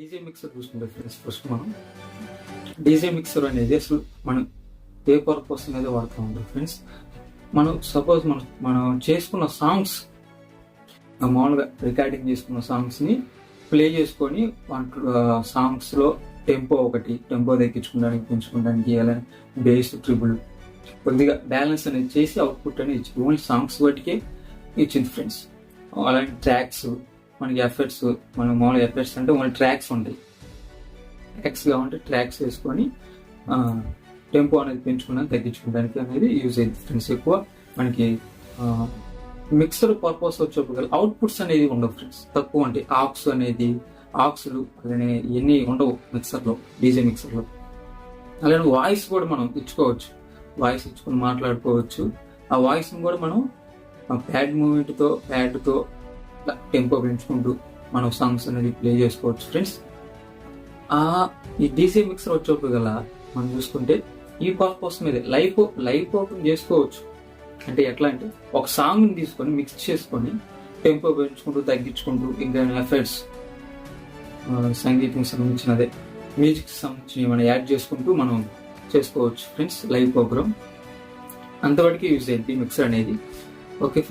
DJ mixer చూసుకుంటే friends, first మనం DJ mixer అనేది అసలు మనం ఏ పర్పస్ మీద వాడుతూ ఉంటాం ఫ్రెండ్స్. మనం సపోజ్ మనం చేసుకున్న సాంగ్స్, మామూలుగా రికార్డింగ్ చేసుకున్న సాంగ్స్ని ప్లే చేసుకొని సాంగ్స్లో టెంపో తగ్గించుకోవడానికి పెంచుకోవడానికి, అలా బేస్ ట్రిబుల్ కొద్దిగా బ్యాలెన్స్ అనేది చేసి అవుట్పుట్ అనేది ఇచ్చింది. ఓన్లీ సాంగ్స్ బట్టికే ఇచ్చింది ఫ్రెండ్స్. అలాంటి ట్రాక్స్, మనకి ఎఫెక్ట్స్, మనం మామూలుగా ఎఫెక్ట్స్ అంటే ఓన్లీ ట్రాక్స్ ఉంటాయి. ట్రాక్స్ కావాలంటే ట్రాక్స్ వేసుకొని టెంపో అనేది పెంచుకోవడానికి తగ్గించుకోవడానికి అనేది యూజ్ అయింది ఫ్రెండ్స్. ఎక్కువ మనకి మిక్సర్ పర్పస్ వచ్చేప్పుడు అవుట్పుట్స్ అనేది ఉండవు ఫ్రెండ్స్, తక్కువ ఉంటాయి. ఆక్స్లు అలానే ఇవన్నీ ఉండవు మిక్సర్లో, డీజే మిక్సర్లో. అలానే వాయిస్ కూడా మనం ఇచ్చుకోవచ్చు, వాయిస్ ఇచ్చుకొని మాట్లాడుకోవచ్చు. ఆ వాయిస్ని కూడా మనం ప్యాడ్తో టెంపో పెంచుకుంటూ మనం సాంగ్స్ అనేది ప్లే చేసుకోవచ్చు ఫ్రెండ్స్. ఈ డీజే మిక్సర్ వచ్చేప్పుడు మనం చూసుకుంటే ఈ పర్పస్ మీద లైవ్ ఓపెన్ చేసుకోవచ్చు. అంటే ఎట్లా అంటే ఒక సాంగ్ని తీసుకొని మిక్స్ చేసుకొని టెంపో పెంచుకుంటూ తగ్గించుకుంటూ, ఇంకా ఎఫెక్ట్స్, సంగీతం సంబంధించినదే, మ్యూజిక్ సంబంధించి మనం యాడ్ చేసుకుంటూ మనం చేసుకోవచ్చు ఫ్రెండ్స్. లైవ్ ప్రోగ్రామ్ అంతవరకు యూజ్ అయింది మిక్సర్ అనేది. ఓకే.